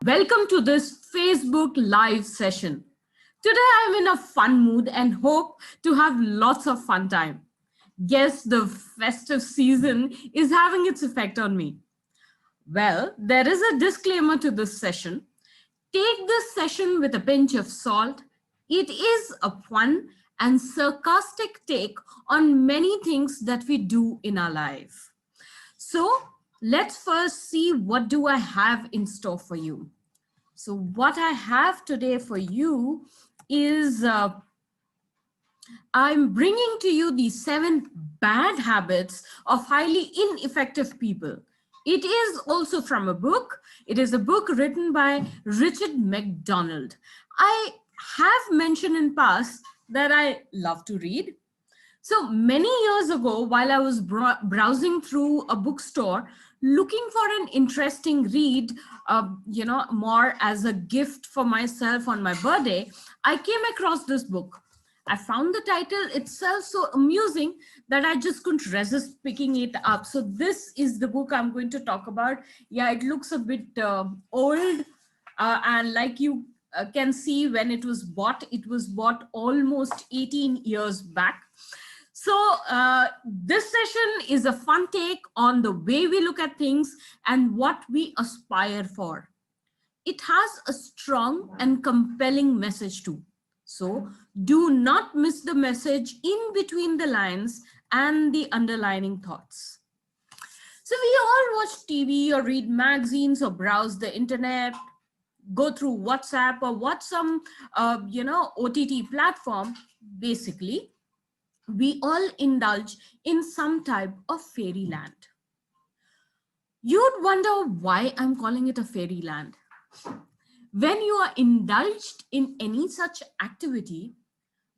Welcome to this Facebook live session. Today I'm in a fun mood and hope to have lots of fun time. Guess the festive season is having its effect on me. Well, there is a disclaimer to this session. Take this session with a pinch of salt. It is a fun and sarcastic take on many things that we do in our life. So let's first see what do I have in store for you. So what I have today for you is I'm bringing to you the 7 bad habits of highly ineffective people. It is also from a book. It is a book written by Richard McDonald. I have mentioned in past that I love to read. So many years ago, while I was browsing through a bookstore, looking for an interesting read, more as a gift for myself on my birthday, I came across this book. I found the title itself so amusing that I just couldn't resist picking it up. So this is the book I'm going to talk about. Yeah, it looks a bit old, and like you can see when it was bought almost 18 years back. So this session is a fun take on the way we look at things and what we aspire for. It has a strong and compelling message too. So do not miss the message in between the lines and the underlining thoughts. So we all watch TV or read magazines or browse the internet, go through WhatsApp or watch some, OTT platform. Basically, we all indulge in some type of fairyland. You'd wonder why I'm calling it a fairyland. When you are indulged in any such activity,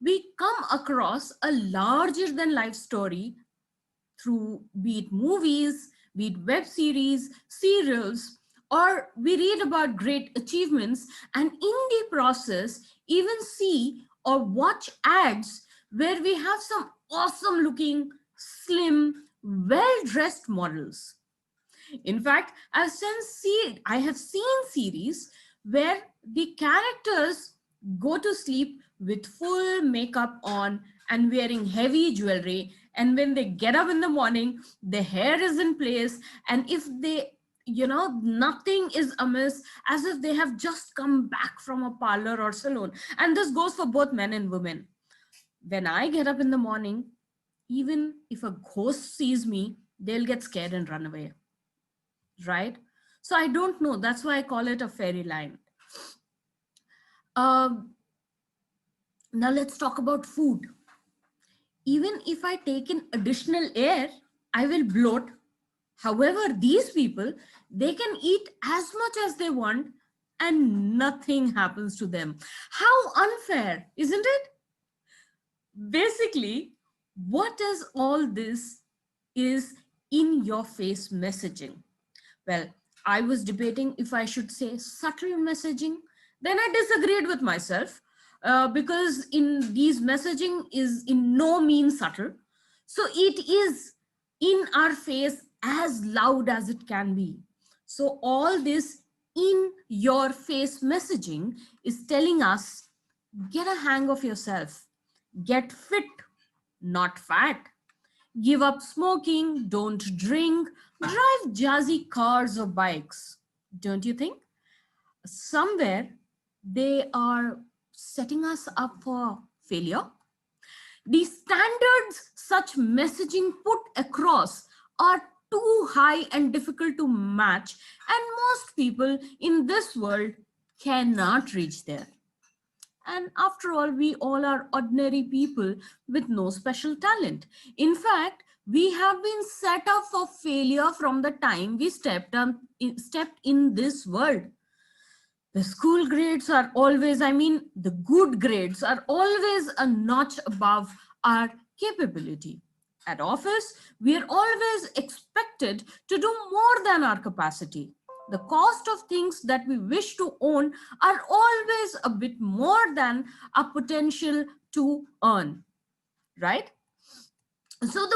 we come across a larger than life story through be it movies, be it web series, serials, or we read about great achievements and in the process even see or watch ads where we have some awesome looking, slim, well-dressed models. In fact, I have seen series where the characters go to sleep with full makeup on and wearing heavy jewelry. And when they get up in the morning, their hair is in place. And if they, nothing is amiss, as if they have just come back from a parlor or salon. And this goes for both men and women. When I get up in the morning, even if a ghost sees me, they'll get scared and run away. Right? So I don't know. That's why I call it a fairyland. Now let's talk about food. Even if I take in additional air, I will bloat. However, these people, they can eat as much as they want and nothing happens to them. How unfair, isn't it? Basically, what is all this is in your face messaging. Well, I was debating if I should say subtle messaging. Then I disagreed with myself because in these messaging is in no means subtle. So it is in our face as loud as it can be. So all this in your face messaging is telling us, get a hang of yourself. Get fit, not fat. Give up smoking, don't drink, drive jazzy cars or bikes. Don't you think? Somewhere they are setting us up for failure. The standards such messaging put across are too high and difficult to match, and most people in this world cannot reach there. And after all, we all are ordinary people with no special talent. In fact, we have been set up for failure from the time we stepped in this world. The school grades are always, the good grades are always a notch above our capability. At office, we are always expected to do more than our capacity. The cost of things that we wish to own are always a bit more than our potential to earn, right? So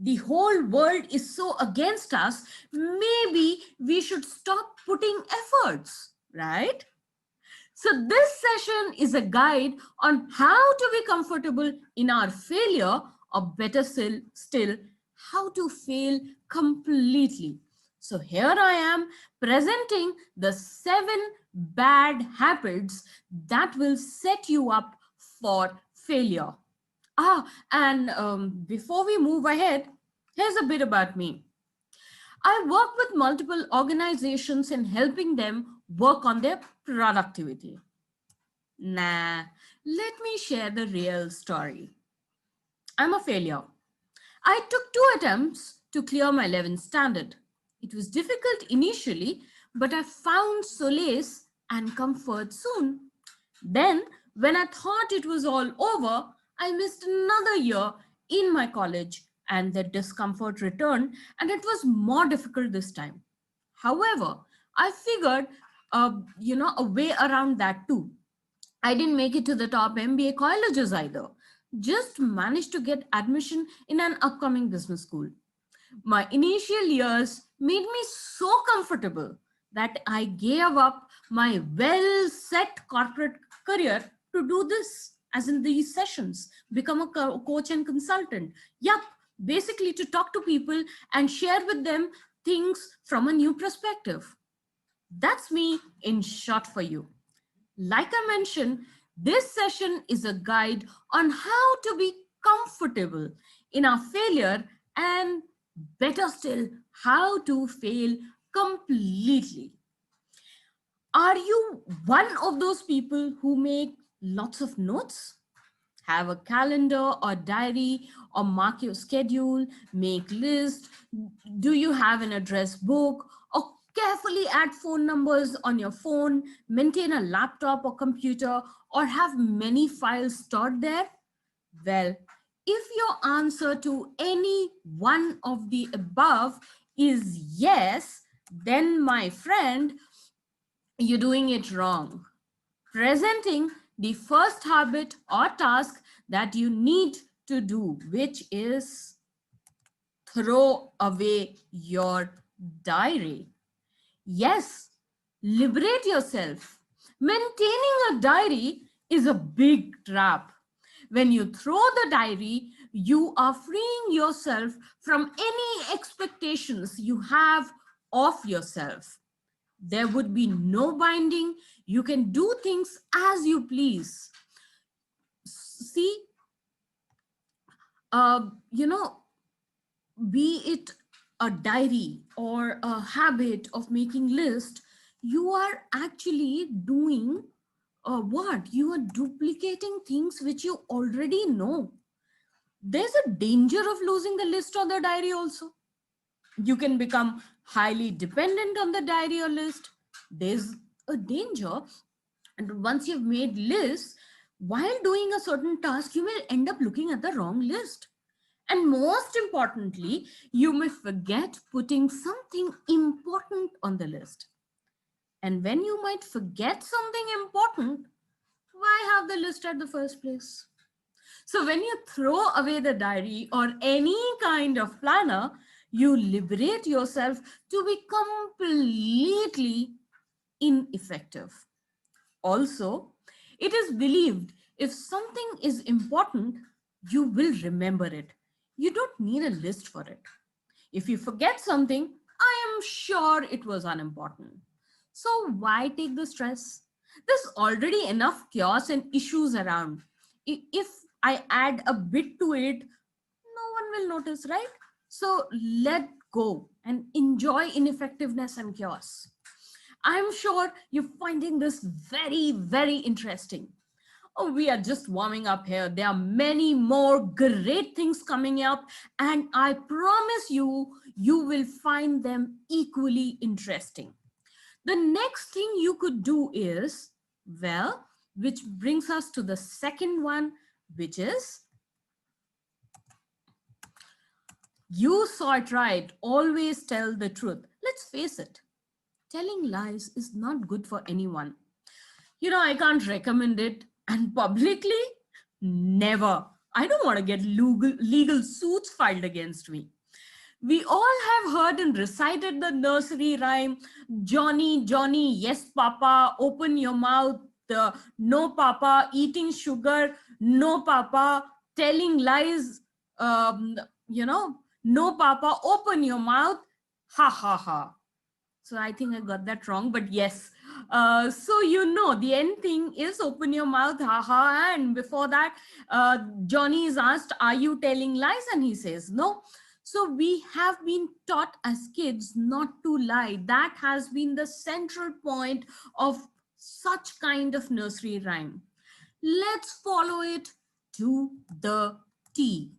the whole world is so against us. Maybe we should stop putting efforts, right? So this session is a guide on how to be comfortable in our failure, or better still, how to fail completely. So here I am presenting the 7 bad habits that will set you up for failure. And before we move ahead, here's a bit about me. I work with multiple organizations in helping them work on their productivity. Nah, let me share the real story. I'm a failure. I took 2 attempts to clear my 11th standard. It was difficult initially, but I found solace and comfort soon. Then, when I thought it was all over, I missed another year in my college and the discomfort returned, and it was more difficult this time. However, I figured, a way around that too. I didn't make it to the top MBA colleges either. Just managed to get admission in an upcoming business school. My initial years made me so comfortable that I gave up my well set corporate career to do this, as in these sessions, become a coach and consultant. Yup, basically to talk to people and share with them things from a new perspective. That's me in short for you. Like I mentioned, this session is a guide on how to be comfortable in our failure, and better still, how to fail completely. Are you one of those people who make lots of notes? Have a calendar or diary, or mark your schedule, make list? Do you have an address book, or carefully add phone numbers on your phone, maintain a laptop or computer, or have many files stored there? Well, if your answer to any one of the above is yes, then my friend, you're doing it wrong. Presenting the first habit or task that you need to do, which is throw away your diary. Yes, liberate yourself. Maintaining a diary is a big trap. When you throw the diary, you are freeing yourself from any expectations you have of yourself. There would be no binding. You can do things as you please. See, uh, you know, be it a diary or a habit of making list, you are actually doing what? You are duplicating things which you already know. There's a danger of losing the list or the diary also. You can become highly dependent on the diary or list. There's a danger, and once you've made lists, while doing a certain task, you may end up looking at the wrong list. And most importantly, you may forget putting something important on the list. And when you might forget something important, why have the list at the first place? So when you throw away the diary or any kind of planner, you liberate yourself to be completely ineffective. Also, it is believed if something is important, you will remember it. You don't need a list for it. If you forget something, I am sure it was unimportant. So why take the stress? There's already enough chaos and issues around. If I add a bit to it, no one will notice, right? So let go and enjoy ineffectiveness and chaos. I'm sure you're finding this very, very interesting. Oh, we are just warming up here. There are many more great things coming up, and I promise you, you will find them equally interesting. The next thing you could do is, well, which brings us to the second one, which is, you saw it right, always tell the truth. Let's face it, telling lies is not good for anyone. I can't recommend it. And publicly, never. I don't want to get legal suits filed against me. We all have heard and recited the nursery rhyme, Johnny, Johnny, yes, Papa, open your mouth. No, Papa, eating sugar. No, Papa, telling lies. Um, no, Papa, open your mouth. Ha, ha, ha. So I think I got that wrong, but yes. So the end thing is open your mouth, haha. And before that, Johnny is asked, "Are you telling lies?" And he says, "No." So we have been taught as kids not to lie. That has been the central point of such kind of nursery rhyme. Let's follow it to the T.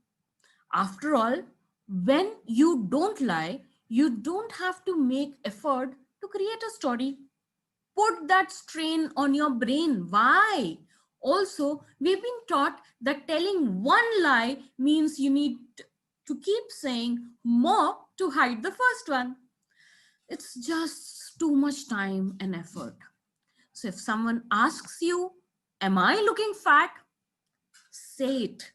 After all, when you don't lie, you don't have to make effort to create a story. Put that strain on your brain. Why? Also, we've been taught that telling one lie means you need to keep saying more to hide the first one. It's just too much time and effort. So if someone asks you, "Am I looking fat?" Say it.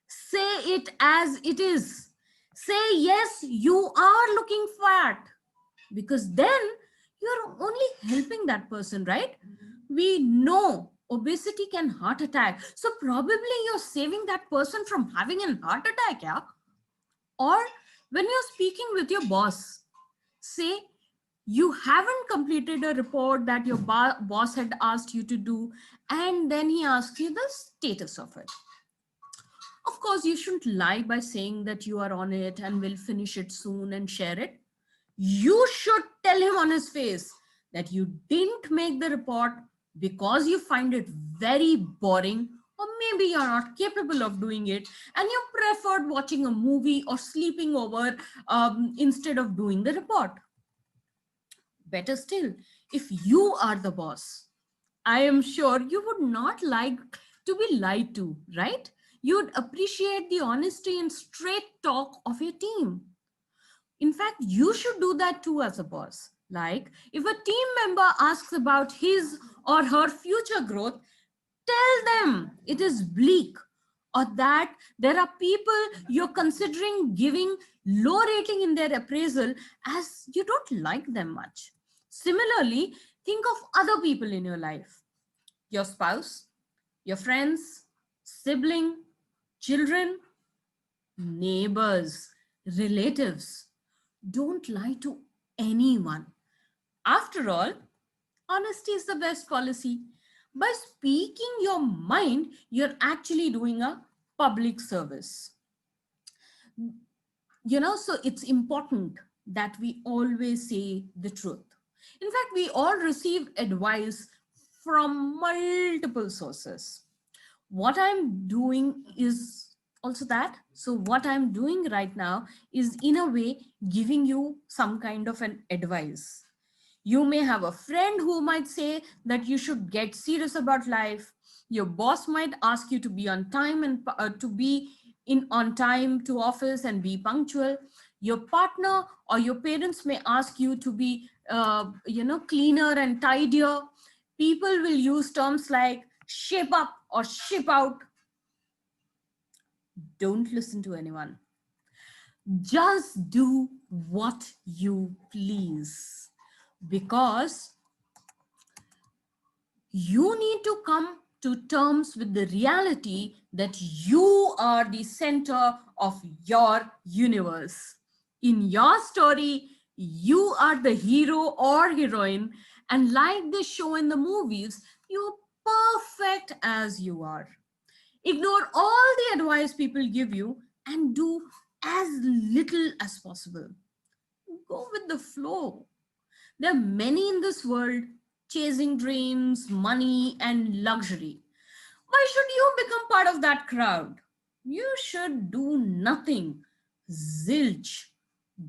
Say it as it is. Say, "Yes, you are looking fat." Because then you're only helping that person, right? We know obesity can heart attack. So probably you're saving that person from having a heart attack, yeah? Or when you're speaking with your boss, say you haven't completed a report that your boss had asked you to do, and then he asks you the status of it. Of course, you shouldn't lie by saying that you are on it and will finish it soon and share it. You should tell him on his face that you didn't make the report because you find it very boring, or maybe you're not capable of doing it and you preferred watching a movie or sleeping over instead of doing the report. Better still, if you are the boss, I am sure you would not like to be lied to, right? You'd appreciate the honesty and straight talk of your team. In fact, you should do that too as a boss. Like, if a team member asks about his or her future growth, tell them it is bleak, or that there are people you're considering giving low rating in their appraisal as you don't like them much. Similarly, think of other people in your life: your spouse, your friends, sibling, children, neighbors, relatives. Don't lie to anyone. After all, honesty is the best policy. By speaking your mind, you're actually doing a public service. So it's important that we always say the truth. In fact, we all receive advice from multiple sources. What I'm doing is also that. So, what I'm doing right now is, in a way, giving you some kind of an advice. You may have a friend who might say that you should get serious about life. Your boss might ask you to be on time and to be in on time to office and be punctual. Your partner or your parents may ask you to be, cleaner and tidier. People will use terms like shape up or ship out. Don't listen to anyone. Just do what you please, because you need to come to terms with the reality that you are the center of your universe. In your story, you are the hero or heroine, and like they show in the movies, you're perfect as you are. Ignore all the advice people give you and do as little as possible. Go with the flow. There are many in this world chasing dreams, money, and luxury. Why should you become part of that crowd? You should do nothing. Zilch.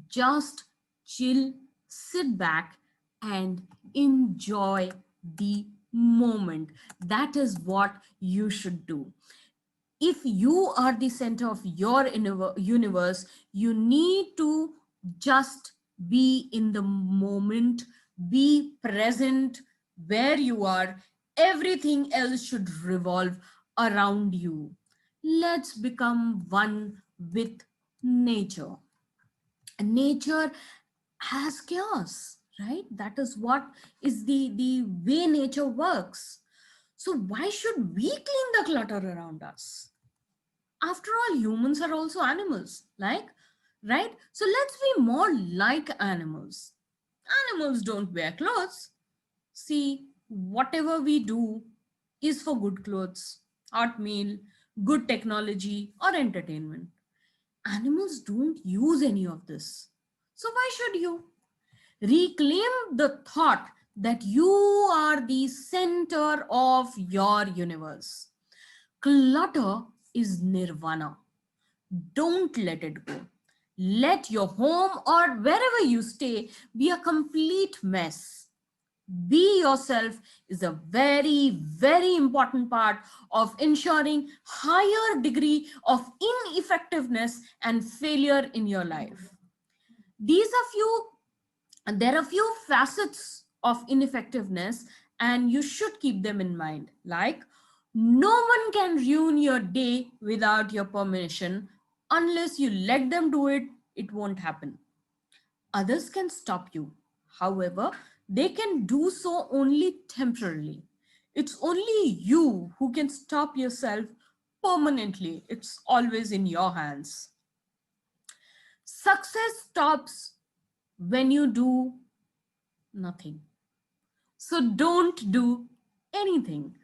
Just chill, sit back, and enjoy the moment. That is what you should do. If you are the center of your universe, you need to just be in the moment, be present where you are. Everything else should revolve around you. Let's become one with nature. Nature has chaos, right? That is what is the way nature works. So why should we clean the clutter around us? After all, humans are also animals, like, right? So let's be more like animals. Animals don't wear clothes. See, whatever we do is for good clothes, hot meal, good technology, or entertainment. Animals don't use any of this. So why should you? Reclaim the thought that you are the center of your universe. Clutter is nirvana. Don't let it go. Let your home or wherever you stay be a complete mess. Be yourself is a very, very important part of ensuring higher degree of ineffectiveness and failure in your life. These are few, there are few facets of ineffectiveness, and you should keep them in mind. Like, no one can ruin your day without your permission. Unless you let them do it, it won't happen. Others can stop you. However, they can do so only temporarily. It's only you who can stop yourself permanently. It's always in your hands. Success stops when you do nothing. So don't do anything.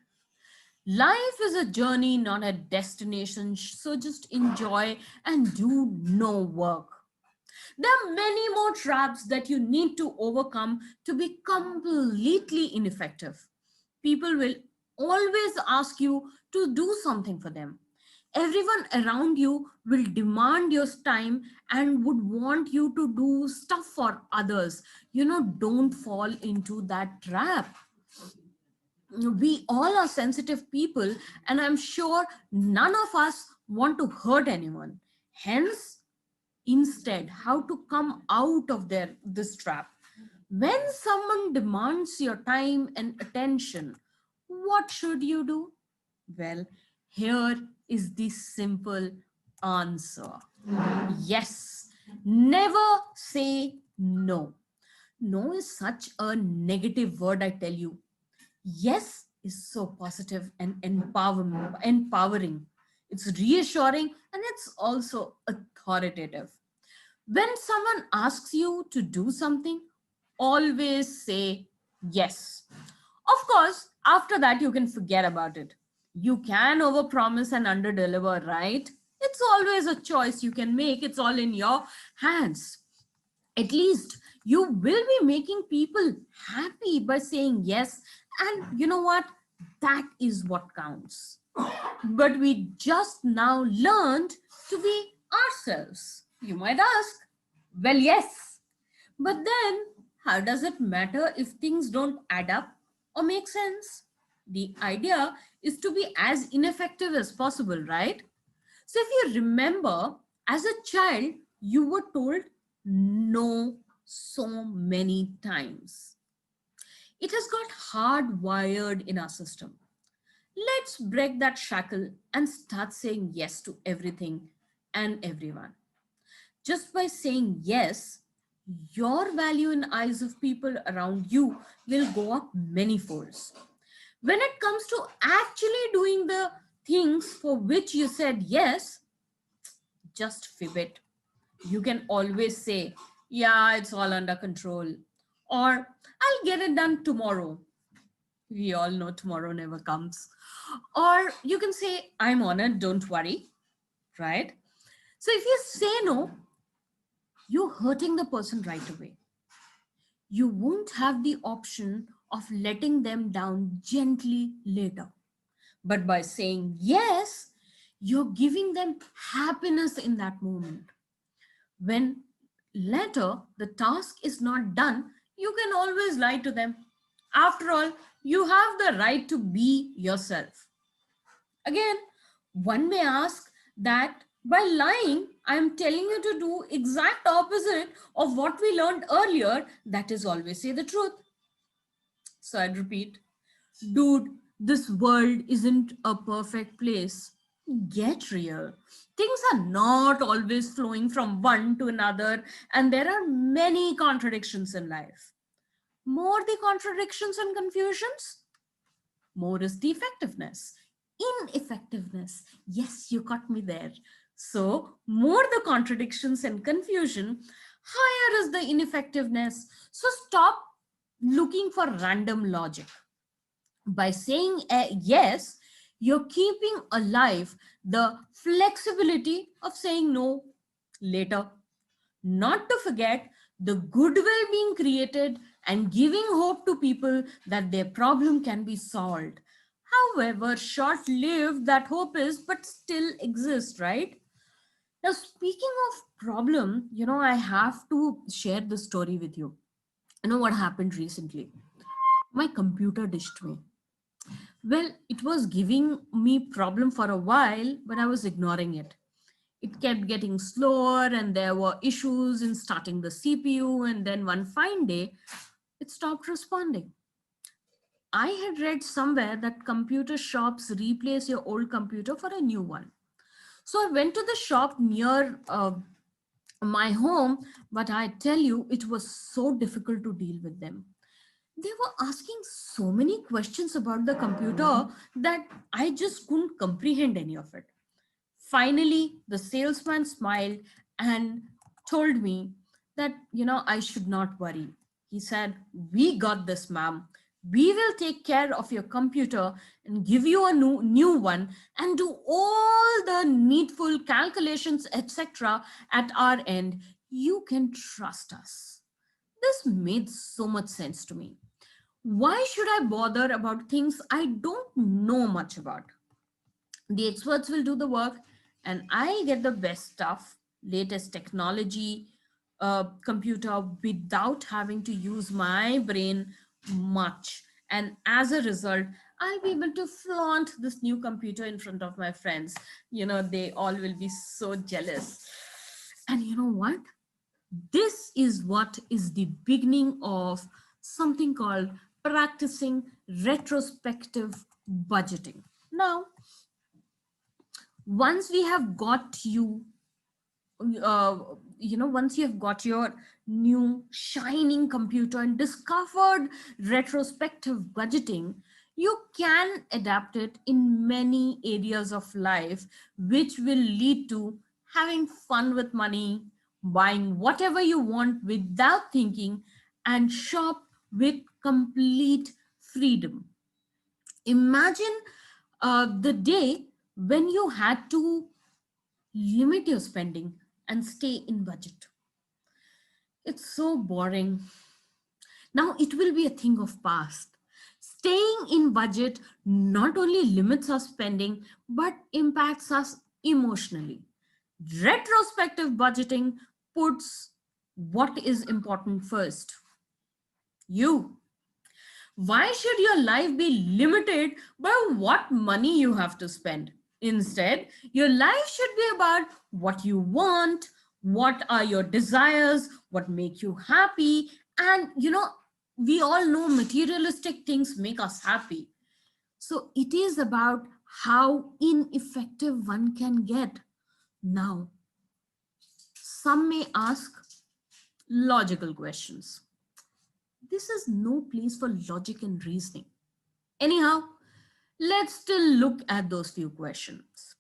Life is a journey, not a destination. So just enjoy and do no work. There are many more traps that you need to overcome to be completely ineffective. People will always ask you to do something for them. Everyone around you will demand your time and would want you to do stuff for others. Don't fall into that trap. We all are sensitive people, and I'm sure none of us want to hurt anyone. Hence, instead, how to come out of this trap. When someone demands your time and attention, what should you do? Well, here is the simple answer. Yes. Never say no. No is such a negative word, I tell you. Yes is so positive and empowering. It's reassuring and it's also authoritative. When someone asks you to do something, always say yes. Of course, after that, you can forget about it. You can overpromise and underdeliver, right? It's always a choice you can make. It's all in your hands. At least you will be making people happy by saying yes. And you know what? That is what counts. But we just now learned to be ourselves. You might ask, well, yes. But then, how does it matter if things don't add up or make sense? The idea is to be as ineffective as possible, right? So, if you remember, as a child, you were told no so many times. It has got hardwired in our system. Let's break that shackle and start saying yes to everything and everyone. Just by saying yes, your value in eyes of people around you will go up many folds. When it comes to actually doing the things for which you said yes, just fib it. You can always say, yeah, it's all under control, or I'll get it done tomorrow. We all know tomorrow never comes. Or you can say, I'm on it, don't worry, right? So if you say no, you're hurting the person right away. You won't have the option of letting them down gently later. But by saying yes, you're giving them happiness in that moment. When later the task is not done, you can always lie to them. After all, you have the right to be yourself. Again, one may ask that by lying, I am telling you to do exact opposite of what we learned earlier. That is always say the truth. So I'd repeat, dude, this world isn't a perfect place. Get real. Things are not always flowing from one to another, and there are many contradictions in life. More the contradictions and confusions, more is the effectiveness. Ineffectiveness. Yes, you got me there. So, more the contradictions and confusion, higher is the ineffectiveness. So, stop looking for random logic. By saying yes, you're keeping alive the flexibility of saying no later. Not to forget the goodwill being created and giving hope to people that their problem can be solved. However short lived that hope is, but still exists, right? Now, speaking of problem, I have to share this story with you. You know what happened recently? My computer dished me. Well, it was giving me problem for a while, but I was ignoring it. It kept getting slower and there were issues in starting the CPU, and then one fine day it stopped responding. I had read somewhere that computer shops replace your old computer for a new one. So I went to the shop near my home, but I tell you, it was so difficult to deal with them. They were asking so many questions about the computer that I just couldn't comprehend any of it. Finally, the salesman smiled and told me that, I should not worry. He said, "We got this, ma'am. We will take care of your computer and give you a new one and do all the needful calculations, etc. at our end. You can trust us." This made so much sense to me. Why should I bother about things I don't know much about? The experts will do the work, and I get the best stuff, latest technology, computer, without having to use my brain much. And as a result, I'll be able to flaunt this new computer in front of my friends. They all will be so jealous. And you know what? This is what is the beginning of something called practicing retrospective budgeting. Now, once we have got you uh, once you have got your new shining computer and discovered retrospective budgeting, you can adapt it in many areas of life, which will lead to having fun with money, buying whatever you want without thinking, and shop with complete freedom. Imagine the day when you had to limit your spending and stay in budget. It's so boring. Now it will be a thing of past. Staying in budget not only limits our spending but impacts us emotionally. Retrospective budgeting puts what is important first. You. Why should your life be limited by what money you have to spend? Instead, your life should be about what you want, what are your desires, what make you happy. And we all know materialistic things make us happy. So it is about how ineffective one can get. Now, some may ask logical questions. This is no place for logic and reasoning. Anyhow, let's still look at those few questions.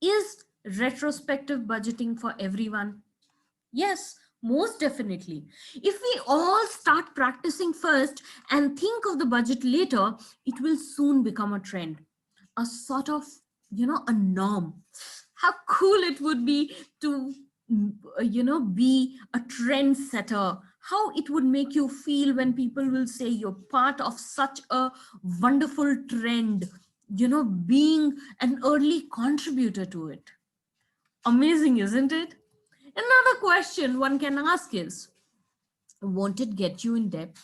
Is retrospective budgeting for everyone? Yes, most definitely. If we all start practicing first and think of the budget later, it will soon become a trend, a sort of, a norm. How cool it would be to, be a trendsetter. How it would make you feel when people will say you're part of such a wonderful trend, being an early contributor to it. Amazing, isn't it? Another question one can ask is, won't it get you in debt?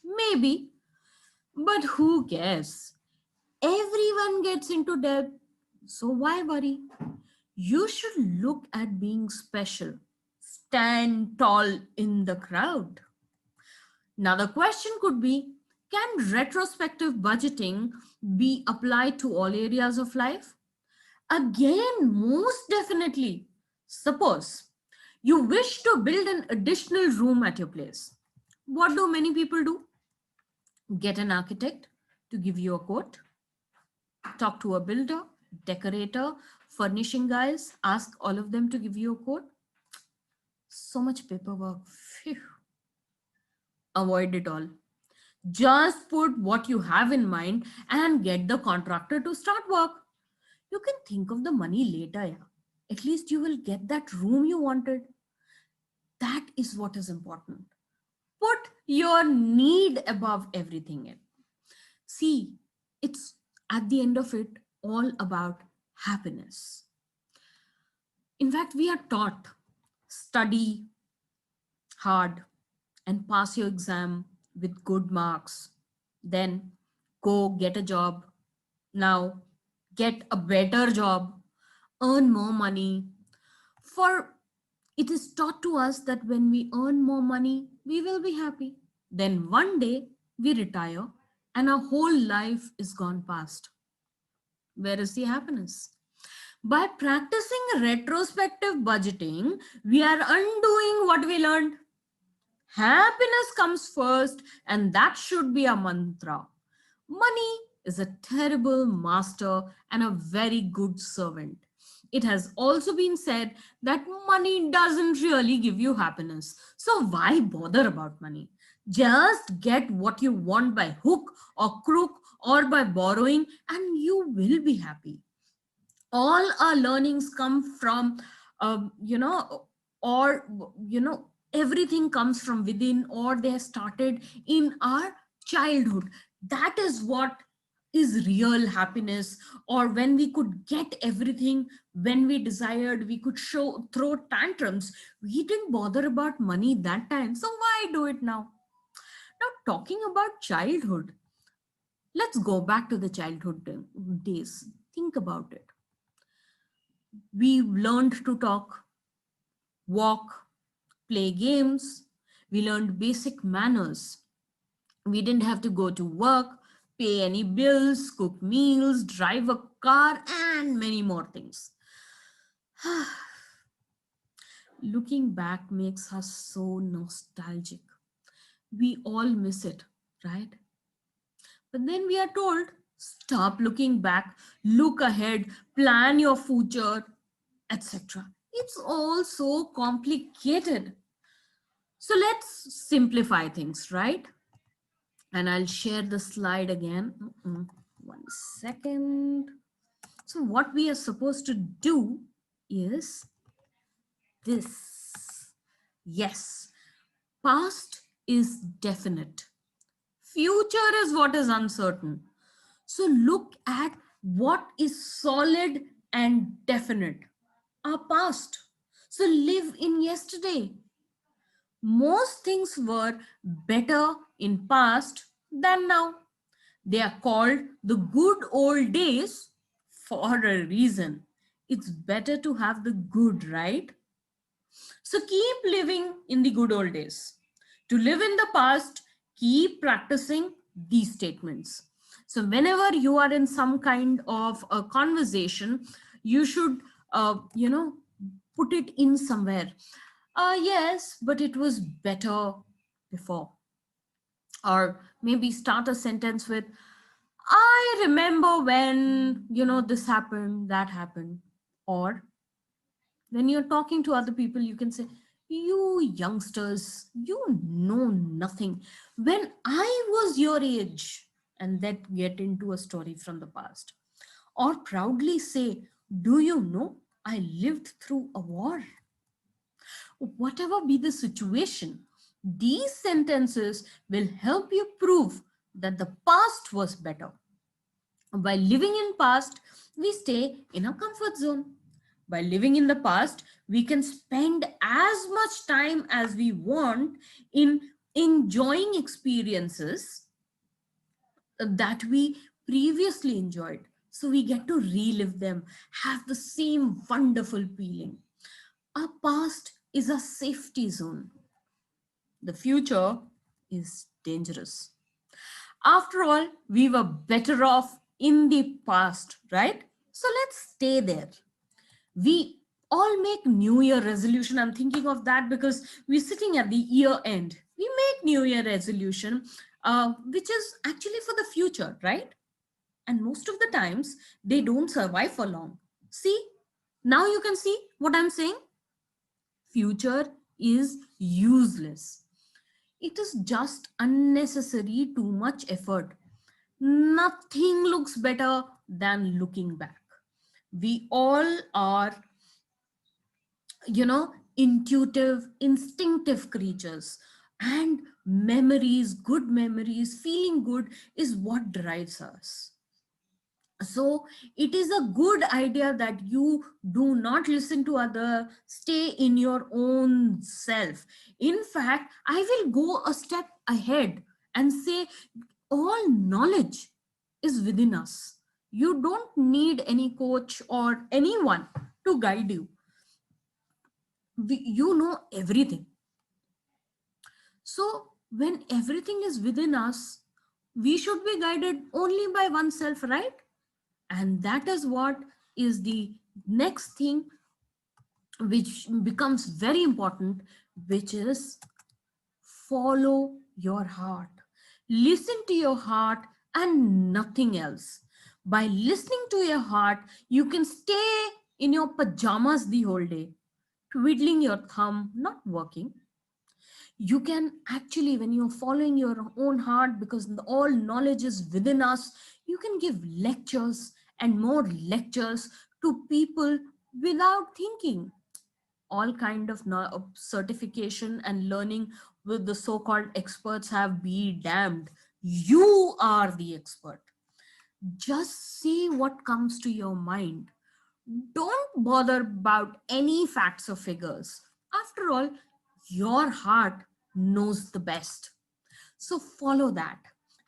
Maybe, but who cares? Everyone gets into debt, so why worry? You should look at being special. Stand tall in the crowd. Another question could be, can retrospective budgeting be applied to all areas of life? Again, most definitely. Suppose you wish to build an additional room at your place. What do many people do? Get an architect to give you a quote, talk to a builder, decorator, furnishing guys, ask all of them to give you a quote. So much paperwork. Phew. Avoid it all. Just put what you have in mind and get the contractor to start work. You can think of the money later, yeah. At least you will get that room you wanted. That is what is important. Put your need above everything in. See, it's at the end of it all about happiness. In fact, we are taught study hard and pass your exam with good marks. Then go get a job. Now get a better job, earn more money. For it is taught to us that when we earn more money, we will be happy. Then one day we retire and our whole life is gone past. Where is the happiness? By practicing retrospective budgeting, we are undoing what we learned. Happiness comes first, and that should be a mantra. Money is a terrible master and a very good servant. It has also been said that money doesn't really give you happiness. So why bother about money? Just get what you want by hook or crook or by borrowing, and you will be happy. All our learnings come from you know or everything comes from within, or they started in our childhood. That is what is real happiness. Or when we could get everything when we desired, we could show throw tantrums. We didn't bother about money that time, so why do it now? Now, talking about childhood, let's go back to the childhood days. Think about it. We learned to talk, walk, play games. We learned basic manners. We didn't have to go to work, pay any bills, cook meals, drive a car, and many more things. Looking back makes us so nostalgic. We all miss it, right? But then we are told, stop looking back, look ahead, plan your future, etc. It's all so complicated. So let's simplify things, right? And I'll share the slide again. 1 second. So what we are supposed to do is this. Yes, past is definite. Future is what is uncertain. So look at what is solid and definite. Our past. So live in yesterday. Most things were better in past than now. They are called the good old days for a reason. It's better to have the good, right? So keep living in the good old days. To live in the past, keep practicing these statements. So whenever you are in some kind of a conversation, you should, put it in somewhere. Yes, but it was better before. Or maybe start a sentence with, I remember when, this happened, that happened. Or when you're talking to other people, you can say, you youngsters, you know nothing. When I was your age, and then get into a story from the past. Or proudly say, do you know I lived through a war? Whatever be the situation, these sentences will help you prove that the past was better. By living in past, we stay in a comfort zone. By living in the past, we can spend as much time as we want in enjoying experiences that we previously enjoyed. So we get to relive them, have the same wonderful feeling. Our past is a safety zone. The future is dangerous. After all, we were better off in the past, right? So let's stay there. We all make New Year resolution. I'm thinking of that because we're sitting at the year end. We make New Year resolution, which is actually for the future, right? And most of the times they don't survive for long. See, now you can see what I'm saying. Future is useless. It is just unnecessary, too much effort. Nothing looks better than looking back. We all are, intuitive, instinctive creatures. And memories, good memories, feeling good is what drives us. So it is a good idea that you do not listen to other, stay in your own self. In fact, I will go a step ahead and say all knowledge is within us. You don't need any coach or anyone to guide you. You know everything. So when everything is within us, we should be guided only by oneself, right? And that is what is the next thing which becomes very important, which is follow your heart. Listen to your heart and nothing else. By listening to your heart, you can stay in your pajamas the whole day, twiddling your thumb, not working. You can actually, when you're following your own heart, because all knowledge is within us, you can give lectures and more lectures to people without thinking. All kind of certification and learning with the so-called experts have be damned. You are the expert. Just say what comes to your mind. Don't bother about any facts or figures. After all, your heart knows the best. So follow that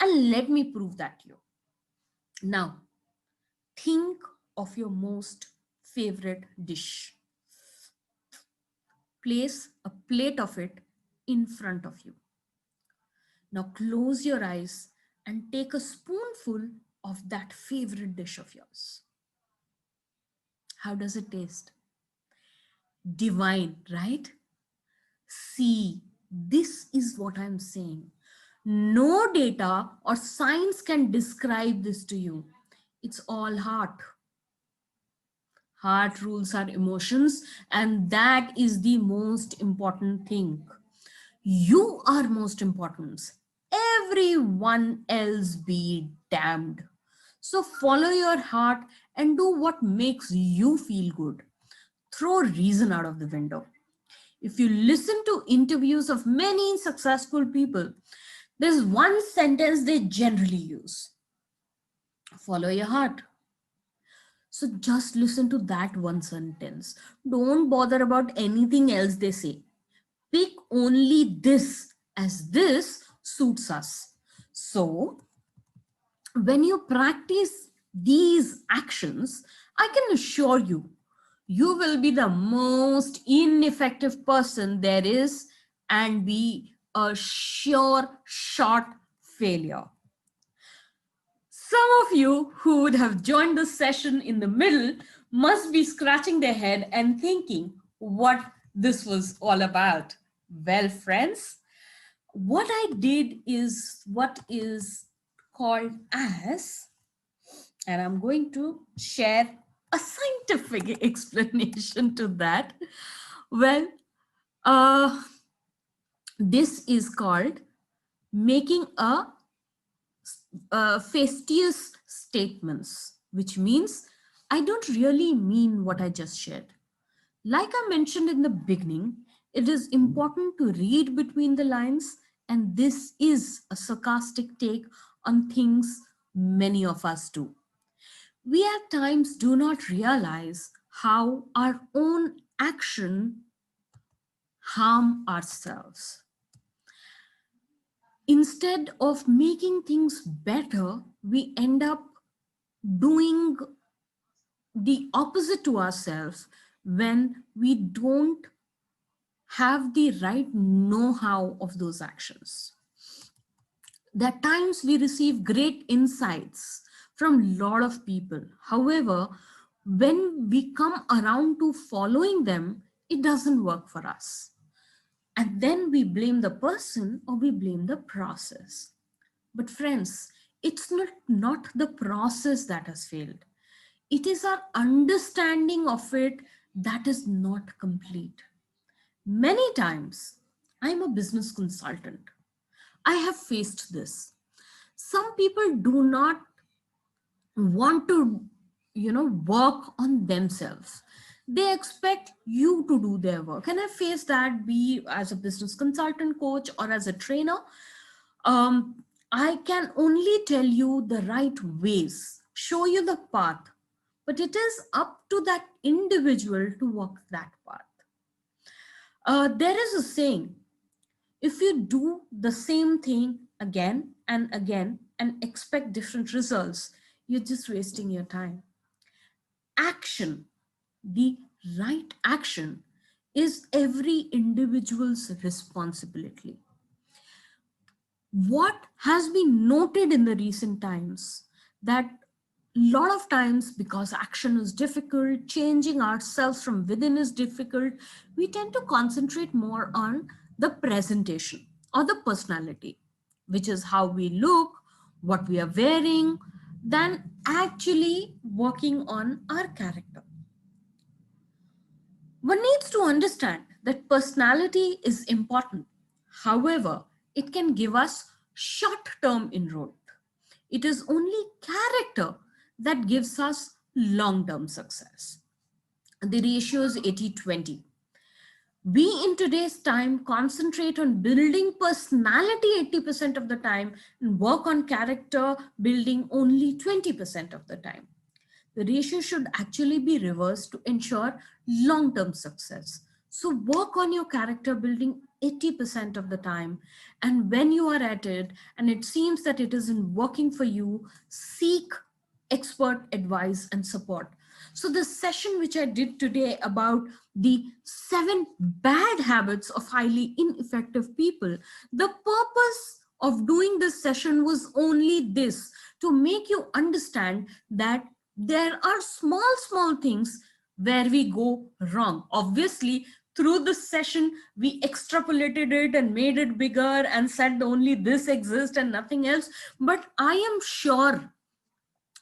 and let me prove that to you. Now, think of your most favorite dish. Place a plate of it in front of you. Now close your eyes and take a spoonful of that favorite dish of yours. How does it taste? Divine, right? See, this is what I'm saying. No data or science can describe this to you. It's all heart. Heart rules our emotions, and that is the most important thing. You are most important. Everyone else be damned. So follow your heart and do what makes you feel good. Throw reason out of the window. If you listen to interviews of many successful people, there's one sentence they generally use: follow your heart. So just listen to that one sentence. Don't bother about anything else they say. Pick only this, as this suits us. So when you practice these actions, I can assure you, you will be the most ineffective person there is and be a sure shot failure. Some of you who would have joined the session in the middle must be scratching their head and thinking what this was all about. Well, friends, what I did is what is called as, and I'm going to share a scientific explanation to that. Well, uh, this is called making a fastidious statements, which means I don't really mean what I just shared. Like I mentioned in the beginning, it is important to read between the lines, and this is a sarcastic take on things many of us do. We at times do not realize how our own action harm ourselves. Instead of making things better, we end up doing the opposite to ourselves when we don't have the right know-how of those actions. There are times we receive great insights from a lot of people. However, when we come around to following them, it doesn't work for us. And then we blame the person or we blame the process. But friends, it's not the process that has failed. It is our understanding of it that is not complete. Many times, I'm a business consultant. I have faced this. Some people do not want to, work on themselves. They expect you to do their work. And I face that, be as a business consultant, coach, or as a trainer. I can only tell you the right ways, show you the path, but it is up to that individual to walk that path. There is a saying, if you do the same thing again and again and expect different results, you're just wasting your time. Action, the right action, is every individual's responsibility. What has been noted in the recent times that a lot of times, because action is difficult, changing ourselves from within is difficult, we tend to concentrate more on the presentation or the personality, which is how we look, what we are wearing, than actually working on our character. One needs to understand that personality is important. However, it can give us short-term inroad. It is only character that gives us long-term success. The ratio is 80-20. We in today's time concentrate on building personality 80% of the time and work on character building only 20% of the time. The ratio should actually be reversed to ensure long-term success. So work on your character building 80% of the time. And when you are at it and it seems that it isn't working for you, seek expert advice and support. So the session which I did today about the 7 bad habits of highly ineffective people, the purpose of doing this session was only this, to make you understand that there are small things where we go wrong. Obviously, through this session, we extrapolated it and made it bigger and said only this exists and nothing else. But I am sure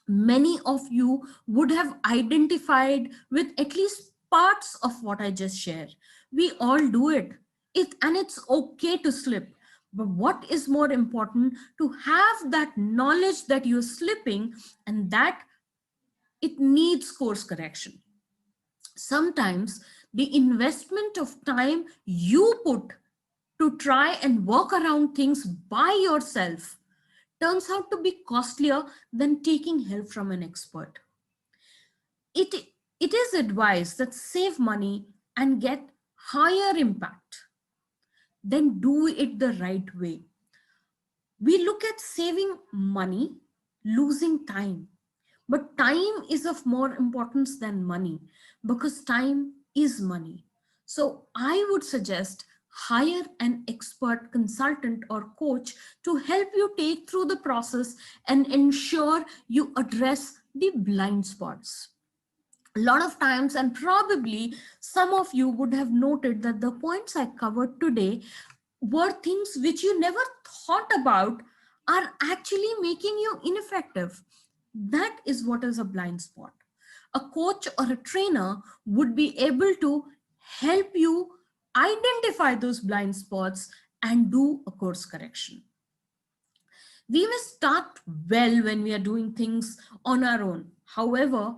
many of you would have identified with at least parts of what I just shared. We all do it. And it's okay to slip. But what is more important, to have that knowledge that you're slipping and that it needs course correction. Sometimes the investment of time you put to try and work around things by yourself turns out to be costlier than taking help from an expert. It, it is advised that save money and get higher impact, then do it the right way. We look at saving money, losing time. But time is of more importance than money, because time is money. So I would suggest hire an expert consultant or coach to help you take through the process and ensure you address the blind spots. A lot of times, and probably some of you would have noted that the points I covered today were things which you never thought about are actually making you ineffective. That is what is a blind spot. A coach or a trainer would be able to help you identify those blind spots and do a course correction. We may start well when we are doing things on our own. However,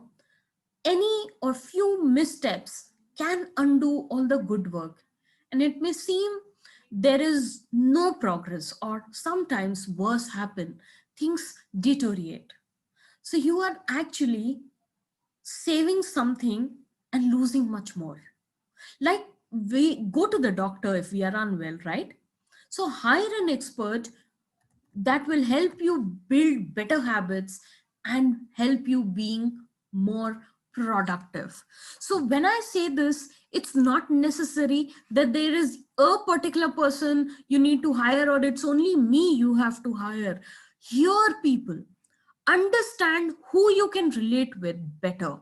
any or few missteps can undo all the good work, and it may seem there is no progress, or sometimes worse happen, things deteriorate. So you are actually saving something and losing much more. Like, we go to the doctor if we are unwell, right? So hire an expert that will help you build better habits and help you being more productive. So when I say this, it's not necessary that there is a particular person you need to hire or it's only me you have to hire. Hear people, understand who you can relate with better,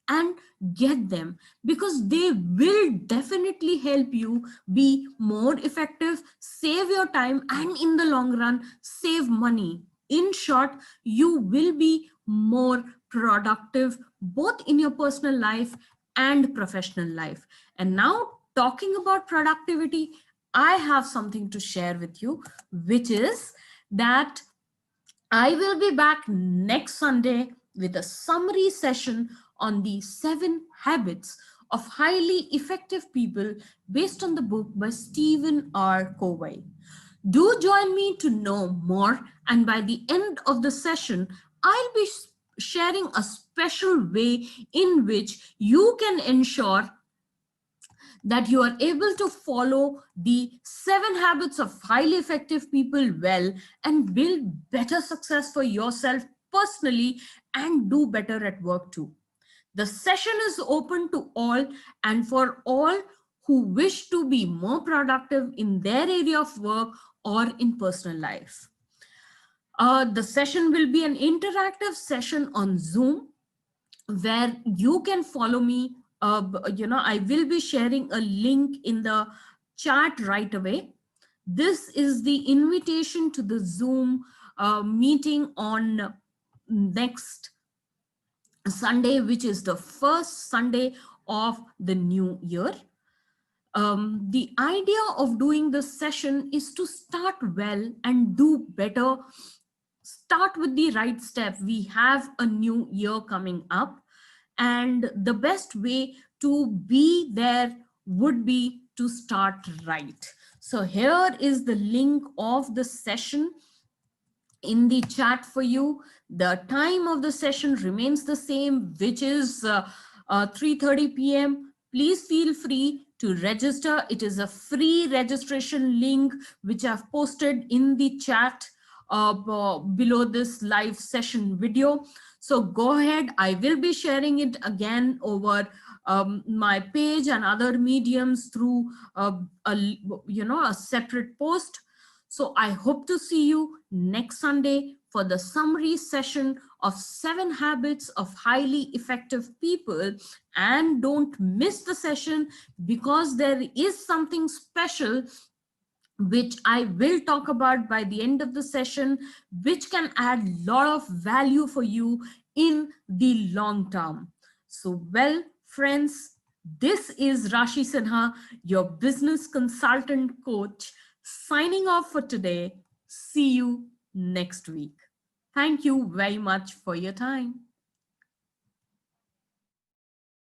and get them, because they will definitely help you be more effective, save your time, and in the long run, save money. In short, you will be more productive both in your personal life and professional life. And now, talking about productivity, I have something to share with you, which is that I will be back next Sunday with a summary session on the 7 habits of highly effective people based on the book by Stephen R. Covey. Do join me to know more, and by the end of the session, I'll be sharing a special way in which you can ensure that you are able to follow the 7 habits of highly effective people well and build better success for yourself personally and do better at work too. The session is open to all and for all who wish to be more productive in their area of work or in personal life. The session will be an interactive session on Zoom where you can follow me. I will be sharing a link in the chat right away. This is the invitation to the Zoom meeting on next Sunday, which is the first Sunday of the new year. The idea of doing this session is to start well and do better. Start with the right step. We have a new year coming up, and the best way to be there would be to start right. So here is the link of the session in the chat for you. The time of the session remains the same, which is 3:30 p.m. Please feel free to register. It is a free registration link which I've posted in the chat below this live session video. So go ahead. I will be sharing it again over my page and other mediums through a separate post. So I hope to see you next Sunday for the summary session of 7 habits of highly effective people. And don't miss the session, because there is something special which I will talk about by the end of the session, which can add a lot of value for you in the long term. So, well, friends, this is Rashi Sinha, your business consultant coach, signing off for today. See you next week. Thank you very much for your time.